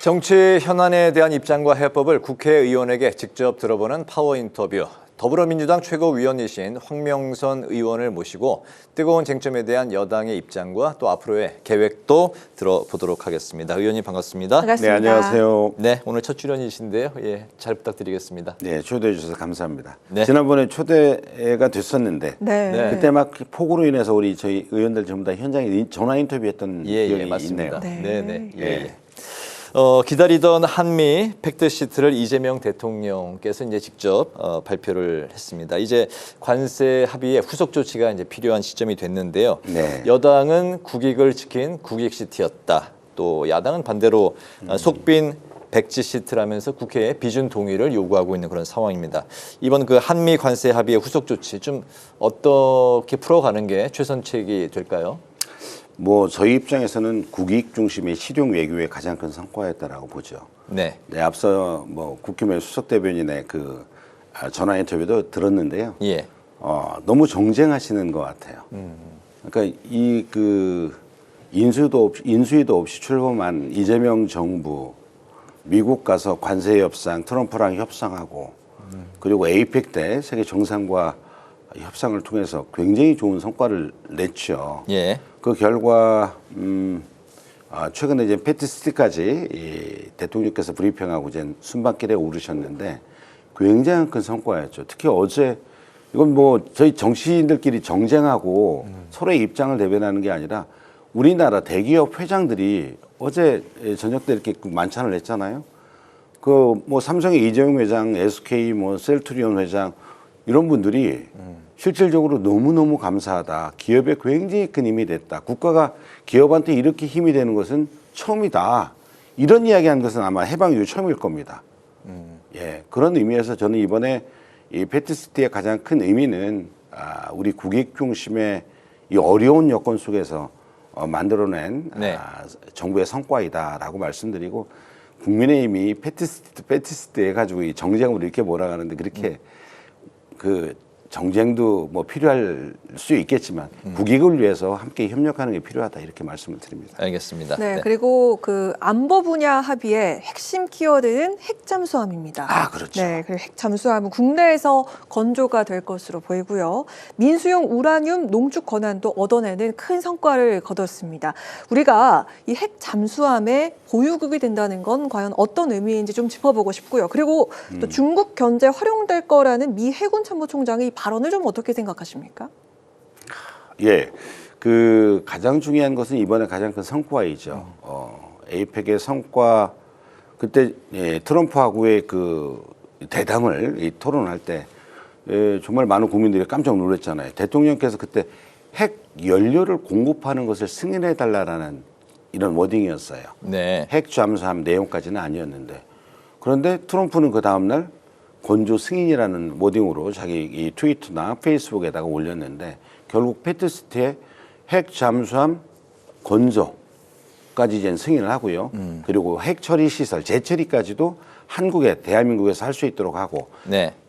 정치 현안에 대한 입장과 해법을 국회의원에게 직접 들어보는 파워 인터뷰. 더불어민주당 최고위원이신 황명선 의원을 모시고 뜨거운 쟁점에 대한 여당의 입장과 또 앞으로의 계획도 들어보도록 하겠습니다. 의원님 반갑습니다. 반갑습니다. 네, 안녕하세요. 네, 오늘 첫 출연이신데요. 잘 부탁드리겠습니다. 네, 초대해 주셔서 감사합니다. 네. 지난번에 초대가 됐었는데 네. 그때 막 폭우로 인해서 저희 의원들 전부 다 현장에 전화 인터뷰했던 기억이 맞습니다. 있네요. 네. 기다리던 한미 팩트시트를 이재명 대통령께서 이제 직접 발표를 했습니다. 이제 관세 합의의 후속 조치가 이제 필요한 시점이 됐는데요. 네. 여당은 국익을 지킨 국익시트였다. 또 야당은 반대로 속빈 백지시트라면서 국회에 비준 동의를 요구하고 있는 그런 상황입니다. 이번 그 한미 관세 합의의 후속 조치 좀 어떻게 풀어가는 게 최선책이 될까요? 저희 입장에서는 국익 중심의 실용 외교의 가장 큰 성과였다라고 보죠. 네. 네, 앞서 국힘의 수석 대변인의 전화 인터뷰도 들었는데요. 예. 너무 정쟁하시는 것 같아요. 그러니까 인수위도 없이 출범한 이재명 정부, 미국 가서 관세 협상, 트럼프랑 협상하고, 그리고 에이펙 때 세계 정상과 협상을 통해서 굉장히 좋은 성과를 냈죠. 예. 그 결과 최근에 이제 패티시티까지 대통령께서 브리핑하고 이제 순방길에 오르셨는데 굉장히 큰 성과였죠. 특히 어제 이건 저희 정치인들끼리 정쟁하고 서로의 입장을 대변하는 게 아니라 우리나라 대기업 회장들이 어제 저녁 때 이렇게 만찬을 했잖아요. 삼성의 이재용 회장, SK 셀트리온 회장 이런 분들이 실질적으로 너무너무 감사하다. 기업에 굉장히 큰 힘이 됐다. 국가가 기업한테 이렇게 힘이 되는 것은 처음이다. 이런 이야기한 것은 아마 해방 이후 처음일 겁니다. 예, 그런 의미에서 저는 이번에 이 패티시티의 가장 큰 의미는 우리 국익 중심의 이 어려운 여건 속에서 만들어낸 정부의 성과이다라고 말씀드리고 국민의힘이 패티시티 해가지고 이 정쟁으로 이렇게 몰아가는데 그렇게 정쟁도 필요할 수 있겠지만 국익을 위해서 함께 협력하는 게 필요하다 이렇게 말씀을 드립니다. 알겠습니다. 네, 그리고 안보 분야 합의의 핵심 키워드는 핵 잠수함입니다. 그렇죠. 네, 그리고 핵 잠수함은 국내에서 건조가 될 것으로 보이고요. 민수용 우라늄 농축 권한도 얻어내는 큰 성과를 거뒀습니다. 우리가 이 핵 잠수함의 보유국이 된다는 건 과연 어떤 의미인지 좀 짚어보고 싶고요. 그리고 또 중국 견제 활용될 거라는 미 해군 참모총장의 발언을 좀 어떻게 생각하십니까? 예, 가장 중요한 것은 이번에 가장 큰 성과이죠. 에이펙의 성과 그때 트럼프하고의 대담을 토론할 때 정말 많은 국민들이 깜짝 놀랐잖아요. 대통령께서 그때 핵 연료를 공급하는 것을 승인해 달라라는 이런 워딩이었어요. 네. 핵 잠수함 내용까지는 아니었는데 그런데 트럼프는 그 다음날 건조 승인이라는 워딩으로 자기 이 트위터나 페이스북에다가 올렸는데 결국 패티시티에 핵 잠수함 건조까지 이제 승인을 하고요. 그리고 핵 처리 시설, 재처리까지도 대한민국에서 할 수 있도록 하고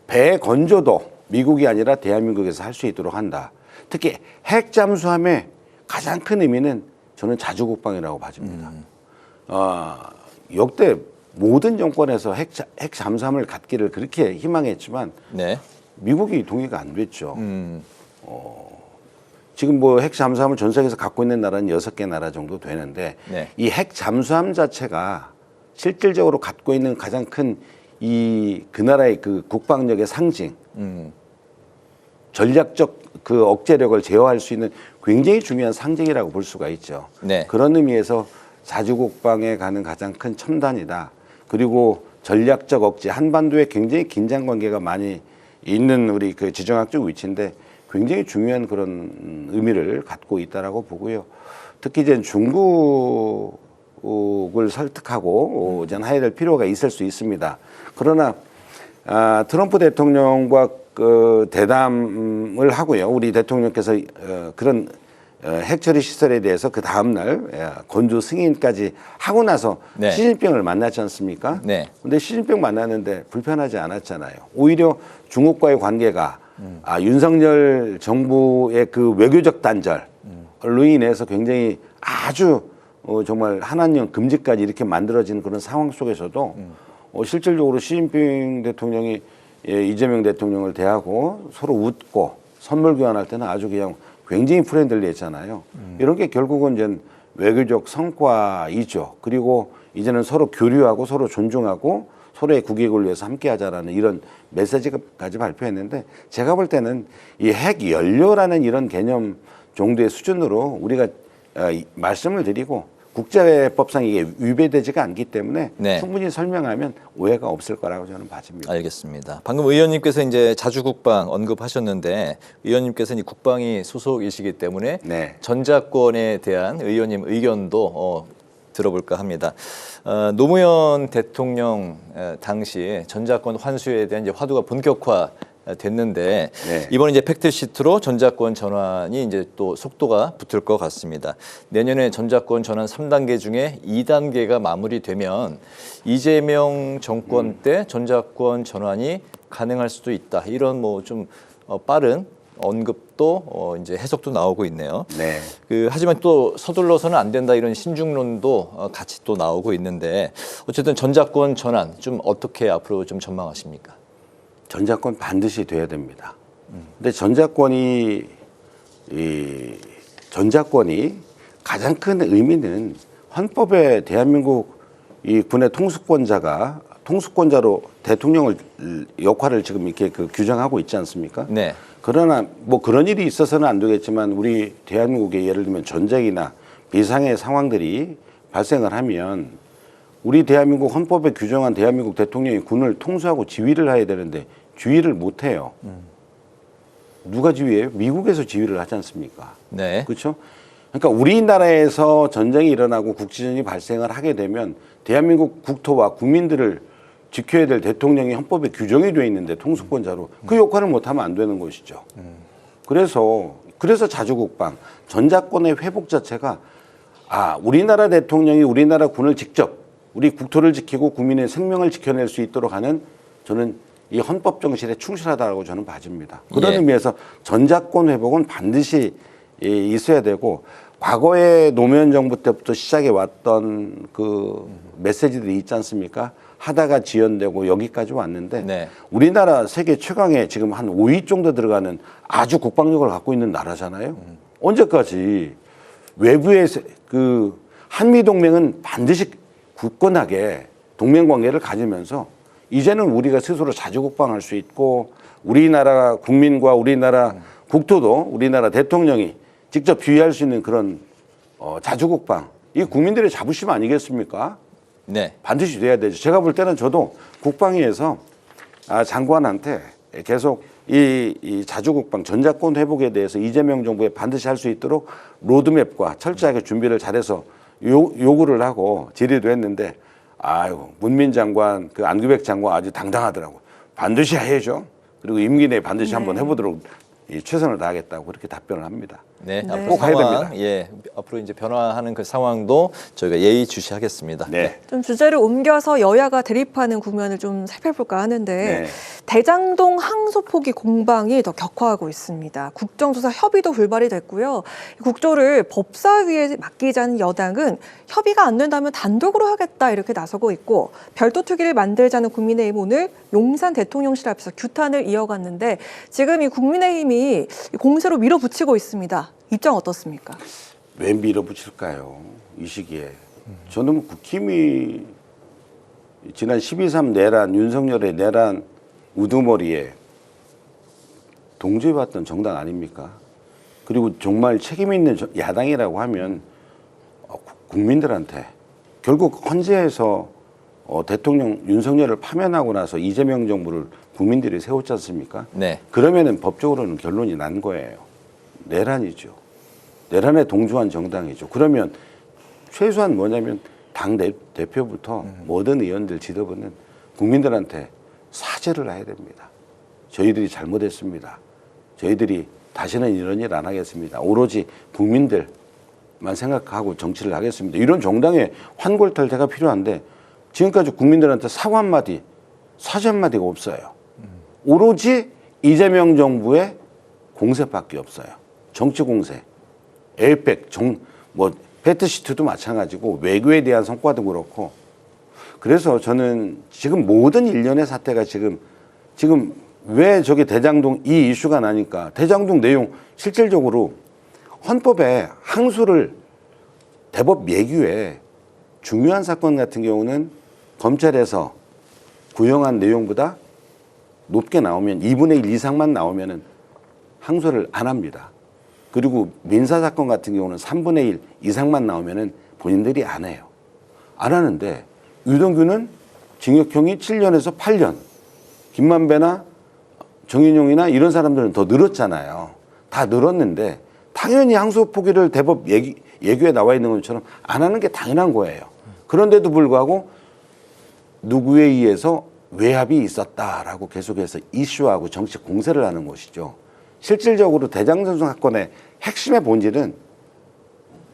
배 건조도 미국이 아니라 대한민국에서 할 수 있도록 한다. 특히 핵 잠수함의 가장 큰 의미는 저는 자주국방이라고 봐집니다. 역대 모든 정권에서 핵 잠수함을 갖기를 그렇게 희망했지만 미국이 동의가 안 됐죠. 지금 핵 잠수함을 전 세계에서 갖고 있는 나라는 6개 나라 정도 되는데 이 핵 잠수함 자체가 실질적으로 갖고 있는 가장 큰 그 나라의 국방력의 상징, 전략적 억제력을 제어할 수 있는 굉장히 중요한 상징이라고 볼 수가 있죠. 그런 의미에서 자주국방에 가는 가장 큰 첨단이다. 그리고 전략적 억제, 한반도에 굉장히 긴장 관계가 많이 있는 우리 지정학적 위치인데 굉장히 중요한 그런 의미를 갖고 있다라고 보고요. 특히 이제 중국을 설득하고 해야 될 필요가 있을 수 있습니다. 그러나 트럼프 대통령과 대담을 하고요. 우리 대통령께서 그런 핵처리 시설에 대해서 그 다음날 건조 승인까지 하고 나서 시진핑을 만났지 않습니까? 근데 시진핑 만났는데 불편하지 않았잖아요. 오히려 중국과의 관계가 윤석열 정부의 외교적 단절로 인해서 굉장히 아주 정말 한한령 금지까지 이렇게 만들어진 그런 상황 속에서도 실질적으로 시진핑 대통령이 이재명 대통령을 대하고 서로 웃고 선물 교환할 때는 아주 그냥 굉장히 프렌들리했잖아요. 이런 게 결국은 이제 외교적 성과이죠. 그리고 이제는 서로 교류하고 서로 존중하고 서로의 국익을 위해서 함께하자라는 이런 메시지까지 발표했는데 제가 볼 때는 이 핵 연료라는 이런 개념 정도의 수준으로 우리가 말씀을 드리고 국제법상 이게 위배되지가 않기 때문에 네. 충분히 설명하면 오해가 없을 거라고 저는 봐집니다. 알겠습니다. 방금 의원님께서 이제 자주 국방 언급하셨는데 의원님께서는 이 국방위 소속이시기 때문에 네. 전자권에 대한 의원님 의견도 들어볼까 합니다. 노무현 대통령 당시 전자권 환수에 대한 이제 화두가 본격화 됐는데 네. 이번 이제 팩트 시트로 전자권 전환이 이제 또 속도가 붙을 것 같습니다. 내년에 전자권 전환 3단계 중에 2단계가 마무리되면 이재명 정권 때 전자권 전환이 가능할 수도 있다. 이런 뭐 좀 빠른 언급도 이제 해석도 나오고 있네요. 네. 하지만 또 서둘러서는 안 된다 이런 신중론도 같이 또 나오고 있는데 어쨌든 전자권 전환 좀 어떻게 앞으로 좀 전망하십니까? 전자권 반드시 돼야 됩니다. 근데 전자권이 가장 큰 의미는 헌법에 대한민국 이 군의 통수권자로 대통령을 역할을 지금 이렇게 규정하고 있지 않습니까? 네. 그러나 뭐 그런 일이 있어서는 안 되겠지만 우리 대한민국에 예를 들면 전쟁이나 비상의 상황들이 발생을 하면 우리 대한민국 헌법에 규정한 대한민국 대통령이 군을 통수하고 지휘를 해야 되는데 지휘를 못 해요. 누가 지휘해요? 미국에서 지휘를 하지 않습니까? 네. 그렇죠? 그러니까 우리나라에서 전쟁이 일어나고 국지전이 발생을 하게 되면 대한민국 국토와 국민들을 지켜야 될 대통령이 헌법에 규정이 되어 있는데 통수권자로 그 역할을 못하면 안 되는 것이죠. 그래서 자주국방, 전자권의 회복 자체가 우리나라 대통령이 우리나라 군을 직접 우리 국토를 지키고 국민의 생명을 지켜낼 수 있도록 하는 저는 이 헌법 정신에 충실하다고 저는 봐집니다. 그런 예. 의미에서 전자권 회복은 반드시 있어야 되고 과거에 노무현 정부 때부터 시작해 왔던 그 메시지들이 있지 않습니까? 하다가 지연되고 여기까지 왔는데 네. 우리나라 세계 최강의 지금 한 5위 정도 들어가는 아주 국방력을 갖고 있는 나라잖아요. 언제까지 외부의 그 한미 동맹은 반드시 굳건하게 동맹 관계를 가지면서 이제는 우리가 스스로 자주국방할 수 있고 우리나라 국민과 우리나라 국토도 우리나라 대통령이 직접 지휘할 수 있는 그런 자주국방 이 국민들의 자부심 아니겠습니까? 네. 반드시 돼야 되죠. 제가 볼 때는 저도 국방위에서 장관한테 계속 이 자주국방 전자권 회복에 대해서 이재명 정부에 반드시 할 수 있도록 로드맵과 철저하게 준비를 잘해서 요구를 하고 질의도 했는데 문민 장관, 그 안규백 장관 아주 당당하더라고. 반드시 해야죠. 그리고 임기 내에 반드시 한번 해보도록 최선을 다하겠다고 그렇게 답변을 합니다. 네. 네. 앞으로 꼭 해야 상황, 됩니다. 예. 앞으로 이제 변화하는 그 상황도 저희가 예의주시하겠습니다. 네. 좀 주제를 옮겨서 여야가 대립하는 국면을 좀 살펴볼까 하는데 네. 대장동 항소 포기 공방이 더 격화하고 있습니다. 국정조사 협의도 불발이 됐고요. 국조를 법사위에 맡기자는 여당은 협의가 안 된다면 단독으로 하겠다 이렇게 나서고 있고 별도 특위를 만들자는 국민의힘 오늘 용산 대통령실 앞에서 규탄을 이어갔는데 지금 이 국민의힘이 공세로 밀어붙이고 있습니다. 입장 어떻습니까? 왜 밀어붙일까요? 이 시기에. 저는 국힘이 지난 12.3 내란, 윤석열의 내란 우두머리에 동조해왔던 정당 아닙니까? 그리고 정말 책임 있는 야당이라고 하면 국민들한테 결국 헌재에서 대통령 윤석열을 파면하고 나서 이재명 정부를 국민들이 세웠지 않습니까? 네. 그러면은 법적으로는 결론이 난 거예요. 내란이죠. 내란에 동조한 정당이죠. 그러면 최소한 뭐냐면 당 대표부터 모든 의원들 지도부는 국민들한테 사죄를 해야 됩니다. 저희들이 잘못했습니다. 저희들이 다시는 이런 일 안 하겠습니다. 오로지 국민들만 생각하고 정치를 하겠습니다. 이런 정당의 환골탈태가 필요한데 지금까지 국민들한테 사과 한마디, 사죄 한마디가 없어요. 오로지 이재명 정부의 공세밖에 없어요. 정치 공세, 에이펙, 패트시트도 마찬가지고 외교에 대한 성과도 그렇고 그래서 저는 지금 모든 일련의 사태가 지금 왜 저기 대장동 이 이슈가 나니까 대장동 내용 실질적으로 헌법에 항소를 대법 예규에 중요한 사건 같은 경우는 검찰에서 구형한 내용보다 높게 나오면 2분의 1 이상만 나오면은 항소를 안 합니다. 그리고 민사사건 같은 경우는 3분의 1 이상만 나오면은 본인들이 안 해요. 안 하는데 유동규는 징역형이 7년에서 8년, 김만배나 정인용이나 이런 사람들은 더 늘었잖아요. 다 늘었는데 당연히 항소 포기를 대법 예규에 나와 있는 것처럼 안 하는 게 당연한 거예요. 그런데도 불구하고 누구에 의해서 외압이 있었다라고 계속해서 이슈하고 정치 공세를 하는 것이죠. 실질적으로 대장동 사건의 핵심의 본질은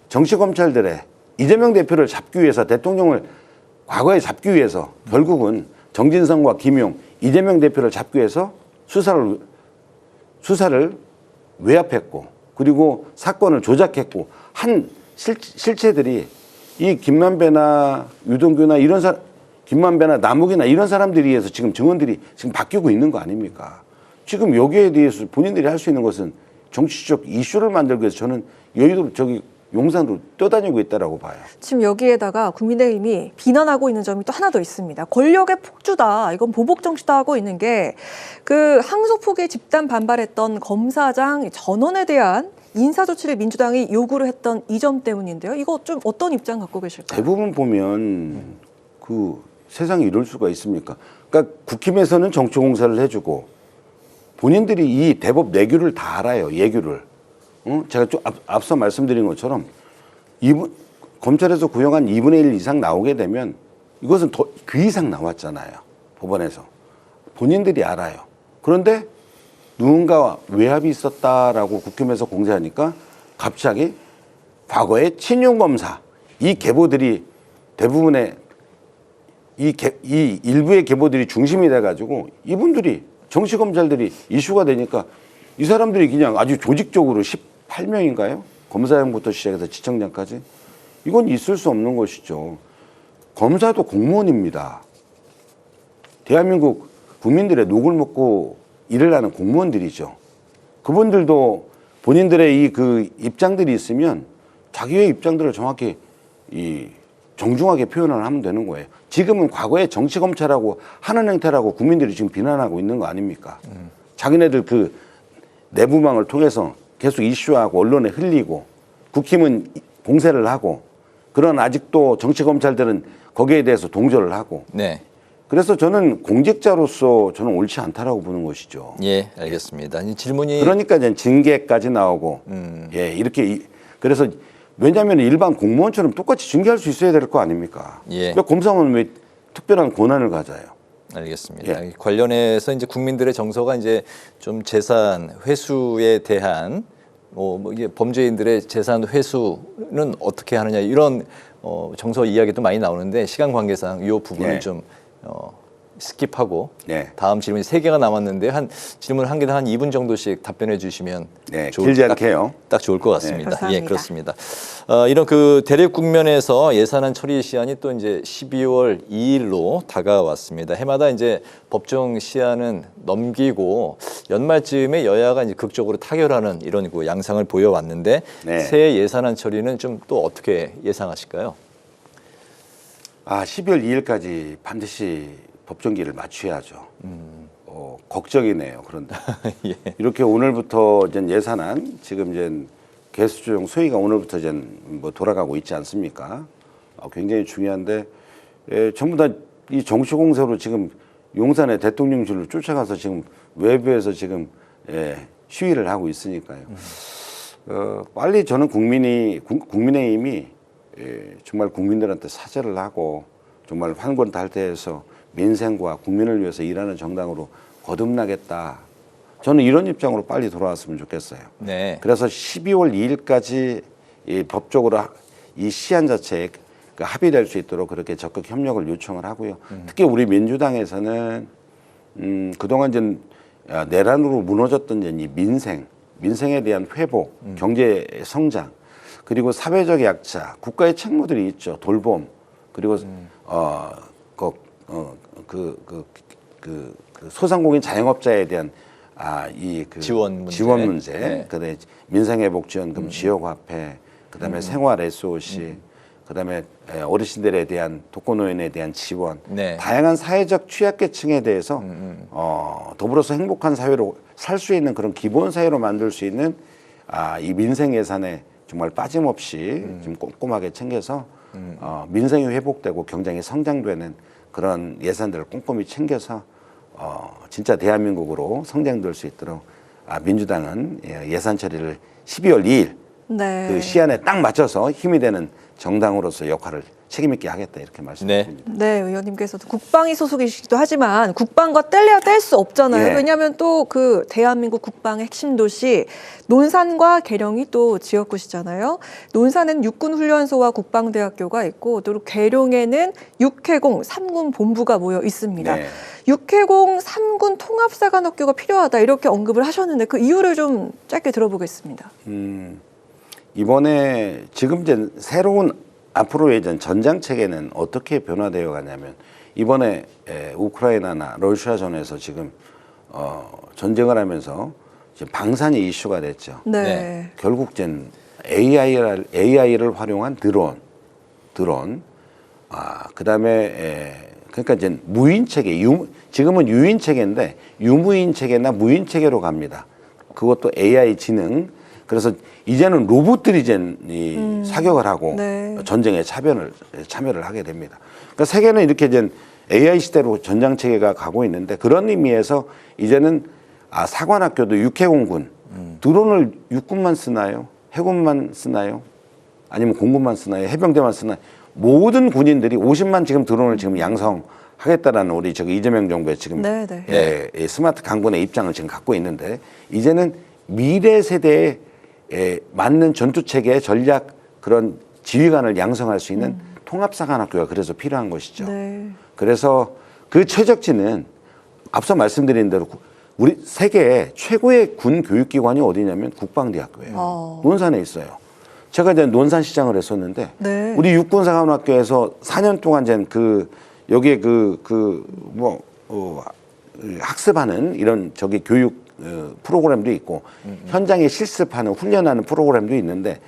정치검찰들의 이재명 대표를 잡기 위해서 대통령을 과거에 잡기 위해서 결국은 정진성과 김용, 이재명 대표를 잡기 위해서 수사를 외압했고 그리고 사건을 조작했고 한 실체들이 이 김만배나 유동규나 이런 사람, 김만배나 남욱이나 이런 사람들에 의해서 지금 증언들이 지금 바뀌고 있는 거 아닙니까? 지금 여기에 대해서 본인들이 할 수 있는 것은 정치적 이슈를 만들기 위해서 저는 여의도 저기 용산으로 떠다니고 있다라고 봐요. 지금 여기에다가 국민의힘이 비난하고 있는 점이 또 하나 더 있습니다. 권력의 폭주다. 이건 보복 정치다 하고 있는 게 그 항소 포기에 집단 반발했던 검사장 전원에 대한 인사 조치를 민주당이 요구를 했던 이 점 때문인데요. 이거 좀 어떤 입장 갖고 계실까요? 대부분 보면 그 세상에 이럴 수가 있습니까? 그러니까 국힘에서는 정치 공세를 해주고 본인들이 이 대법 내규를 다 알아요. 예규를. 제가 좀 앞서 말씀드린 것처럼 검찰에서 구형한 2분의 1 이상 나오게 되면 이것은 더 그 이상 나왔잖아요. 법원에서. 본인들이 알아요. 그런데 누군가 외압이 있었다라고 국힘에서 공세하니까 갑자기 과거의 친윤검사 이 계보들이 대부분의 이 일부의 계보들이 중심이 돼가지고 이분들이 정치검찰들이 이슈가 되니까 이 사람들이 그냥 아주 조직적으로 18명인가요? 검사장부터 시작해서 지청장까지 이건 있을 수 없는 것이죠. 검사도 공무원입니다. 대한민국 국민들의 녹을 먹고 일을 하는 공무원들이죠. 그분들도 본인들의 이 그 입장들이 있으면 자기의 입장들을 정확히 정중하게 표현을 하면 되는 거예요. 지금은 과거에 정치검찰하고 하는 행태라고 국민들이 지금 비난하고 있는 거 아닙니까? 자기네들 그 내부망을 통해서 계속 이슈하고 언론에 흘리고 국힘은 공세를 하고 그런 아직도 정치검찰들은 거기에 대해서 동조를 하고 네. 그래서 저는 공직자로서 저는 옳지 않다라고 보는 것이죠. 예, 알겠습니다. 이 질문이 그러니까 이제 징계까지 나오고 예, 이렇게 그래서 왜냐하면 일반 공무원처럼 똑같이 징계할 수 있어야 될 거 아닙니까? 예. 왜 검사는 왜 특별한 권한을 가져요? 알겠습니다. 관련해서 이제 국민들의 정서가 이제 좀 재산 회수에 대한 뭐 이게 범죄인들의 재산 회수는 어떻게 하느냐 이런 정서 이야기도 많이 나오는데 시간 관계상 이 부분은 예. 좀 스킵하고 네. 다음 질문이 3개가 남았는데 한 질문 한 개당 한 2분 정도씩 답변해 주시면 네, 길지 않게요. 딱 좋을 것 같습니다. 네, 감사합니다. 예, 그렇습니다. 이런 그 대립 국면에서 예산안 처리 시한이 또 이제 12월 2일로 다가왔습니다. 해마다 이제 법정 시한은 넘기고 연말쯤에 여야가 이제 극적으로 타결하는 이런 그 양상을 보여왔는데 네. 새해 예산안 처리는 좀 또 어떻게 예상하실까요? 12월 2일까지 반드시 법정기를 맞춰야죠. 걱정이네요. 그런데 예. 이렇게 오늘부터 이제 예산안 지금 이제 개수조정 소위가 오늘부터 이제 뭐 돌아가고 있지 않습니까? 굉장히 중요한데 전부 다 이 정치 공세로 지금 용산의 대통령실로 쫓아가서 지금 외부에서 지금 시위를 하고 있으니까요. 빨리 저는 국민의힘이 정말 국민들한테 사죄를 하고 정말 환권탈태해서 민생과 국민을 위해서 일하는 정당으로 거듭나겠다. 저는 이런 입장으로 빨리 돌아왔으면 좋겠어요. 네. 그래서 12월 2일까지 법적으로 이 시한 자체에 합의될 수 있도록 그렇게 적극 협력을 요청을 하고요. 특히 우리 민주당에서는 그동안 이제 내란으로 무너졌던 이 민생에 대한 회복, 경제 성장 그리고 사회적 약자, 국가의 책무들이 있죠. 돌봄, 그리고 그 소상공인 자영업자에 대한 지원 문제. 네. 그다음에 민생회복지원금, 지역화폐, 그다음에 생활 SOC, 그다음에 어르신들에 대한 독거노인에 대한 지원, 네. 다양한 사회적 취약계층에 대해서 더불어서 행복한 사회로 살 수 있는 그런 기본 사회로 만들 수 있는 이 민생 예산에 정말 빠짐없이 좀 꼼꼼하게 챙겨서 민생이 회복되고 경쟁이 성장되는 그런 예산들을 꼼꼼히 챙겨서 진짜 대한민국으로 성장될 수 있도록 민주당은 예산 처리를 12월 2일 네. 그 시한에 딱 맞춰서 힘이 되는 정당으로서 역할을 책임있게 하겠다 이렇게 말씀드립니다. 네, 의원님께서도 국방위 소속이시기도 하지만 국방과 뗄래야 뗄 수 없잖아요. 예. 왜냐하면 또 그 대한민국 국방의 핵심 도시 논산과 계령이 또 지역구시잖아요. 논산은 육군훈련소와 국방대학교가 있고 또 계룡에는 육해공 3군 본부가 모여 있습니다. 네. 육해공 3군 통합사관학교가 필요하다 이렇게 언급을 하셨는데 그 이유를 좀 짧게 들어보겠습니다. 이번에 지금 이제 새로운 앞으로의 전장 체계는 어떻게 변화되어 가냐면 이번에 우크라이나나 러시아전에서 지금 전쟁을 하면서 지금 방산이 이슈가 됐죠. 네. 네. 결국 이제 AI를 활용한 드론, 그다음에 그러니까 이제 무인 체계, 지금은 유인 체계인데 유무인 체계나 무인 체계로 갑니다. 그것도 AI 지능. 그래서 이제는 로봇들이 이제 사격을 하고 네. 전쟁에 참여를 하게 됩니다. 그러니까 세계는 이렇게 이제 AI 시대로 전장 체계가 가고 있는데 그런 의미에서 이제는 사관학교도 육해공군 드론을 육군만 쓰나요? 해군만 쓰나요? 아니면 공군만 쓰나요? 해병대만 쓰나요? 모든 군인들이 50만 지금 드론을 지금 양성하겠다라는 우리 이재명 정부의 지금 네, 네. 스마트 강군의 입장을 지금 갖고 있는데 이제는 미래 세대에 맞는 전투 체계 전략 그런 지휘관을 양성할 수 있는 통합사관학교가 그래서 필요한 것이죠. 네. 그래서 그 최적지는 앞서 말씀드린 대로 우리 세계 최고의 군 교육기관이 어디냐면 국방대학교예요. 논산에 있어요. 제가 이제 논산시장을 했었는데 네. 우리 육군사관학교에서 4년 동안 이제 여기에 학습하는 이런 교육 프로그램도 있고 현장에 실습하는 훈련하는 프로그램도 있는데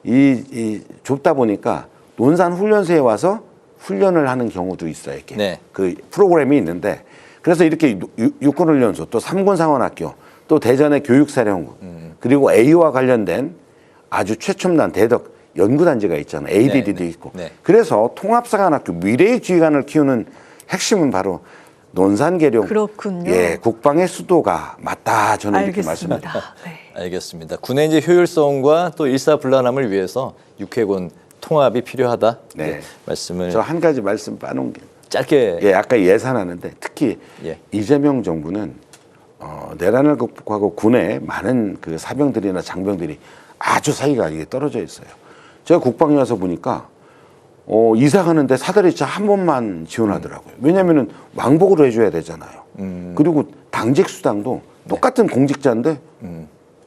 이 좁다 보니까 논산 훈련소에 와서 훈련을 하는 경우도 있어요. 이렇게 네. 그 프로그램이 있는데 그래서 이렇게 육군훈련소 또 삼군사관학교 또 대전의 교육사령부 그리고 A와 관련된 아주 최첨단 대덕 연구단지가 있잖아요. ADD도 네. 있고 네. 그래서 통합사관학교 미래의 지휘관을 키우는 핵심은 바로 논산 계룡 그렇군요. 국방의 수도가 맞다 저는 이렇게 말씀드립니다. 알겠습니다. 네. 알겠습니다. 군의 이제 효율성과 또 일사불란함을 위해서 육해군 통합이 필요하다. 네. 말씀을 저 한 가지 말씀 빠놓은 게 짧게. 아까 예산하는데 특히 예. 이재명 정부는 내란을 극복하고 군에 많은 그 사병들이나 장병들이 아주 사이가 이게 떨어져 있어요. 제가 국방에 와서 보니까 이사 가는데 사다리차 한 번만 지원하더라고요. 왜냐면은 왕복으로 해줘야 되잖아요. 그리고 당직 수당도 똑같은 공직자인데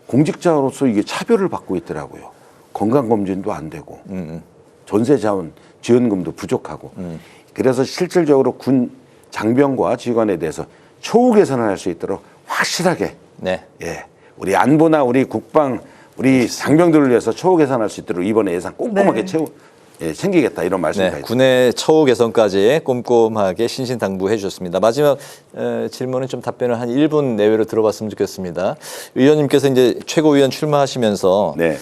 공직자로서 이게 차별을 받고 있더라고요. 건강검진도 안 되고 전세자원 지원금도 부족하고 그래서 실질적으로 군 장병과 지휘관에 대해서 처우 개선을 할 수 있도록 확실하게 네. 우리 안보나 우리 국방 우리 장병들을 위해서 처우 개선할 수 있도록 이번에 예산 꼼꼼하게 챙기겠다 이런 말씀입니다. 네, 군의 처우 개선까지 꼼꼼하게 신신당부해 주셨습니다. 마지막 질문은 좀 답변을 한 1분 내외로 들어봤으면 좋겠습니다. 의원님께서 이제 최고위원 출마하시면서 네.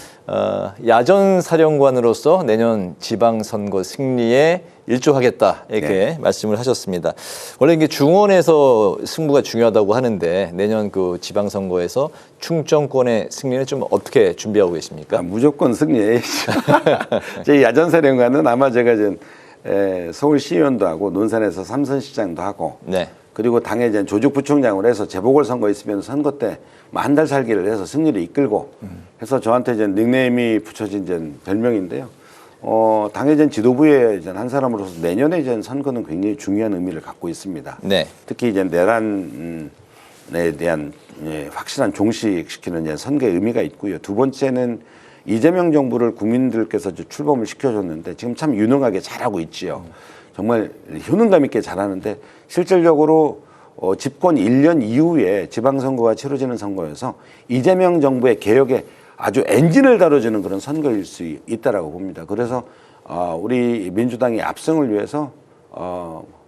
야전 사령관으로서 내년 지방선거 승리에 일조하겠다 이렇게 말씀을 하셨습니다. 원래 이게 중원에서 승부가 중요하다고 하는데 내년 그 지방선거에서 충청권의 승리는 좀 어떻게 준비하고 계십니까? 무조건 승리해야죠. 제 야전사령관은 아마 제가 서울시의원도 하고 논산에서 삼선시장도 하고 네. 그리고 당에 이제 조직부총장을 해서 재보궐선거 있으면 선거 때 한 달 살기를 해서 승리를 이끌고 해서 저한테 이제 닉네임이 붙여진 이제 별명인데요. 당의 지도부의 한 사람으로서 내년에 선거는 굉장히 중요한 의미를 갖고 있습니다. 네. 특히 내란에 대한 확실한 종식시키는 선거의 의미가 있고요. 두 번째는 이재명 정부를 국민들께서 이제 출범을 시켜줬는데 지금 참 유능하게 잘하고 있지요. 정말 효능감 있게 잘하는데 실질적으로 집권 1년 이후에 지방선거가 치러지는 선거여서 이재명 정부의 개혁에 아주 엔진을 다뤄주는 그런 선거일 수 있다라고 봅니다. 그래서 우리 민주당의 압승을 위해서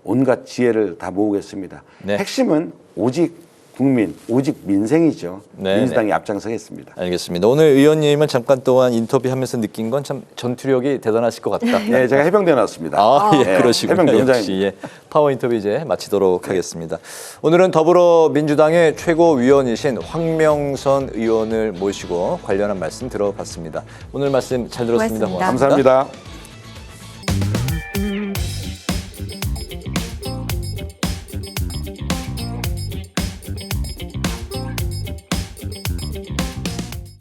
온갖 지혜를 다 모으겠습니다. 네. 핵심은 오직 국민, 오직 민생이죠. 네, 민주당이 앞장서겠습니다. 알겠습니다. 오늘 의원님은 잠깐 동안 인터뷰하면서 느낀 건 참 전투력이 대단하실 것 같다. 네, 제가 해병대 나왔습니다. 예, 네, 그러시군요. 해병병장입니다. 역시 예, 파워 인터뷰 이제 마치도록 하겠습니다. 오늘은 더불어민주당의 최고위원이신 황명선 의원을 모시고 관련한 말씀 들어봤습니다. 오늘 말씀 잘 들었습니다. 고맙습니다. 감사합니다.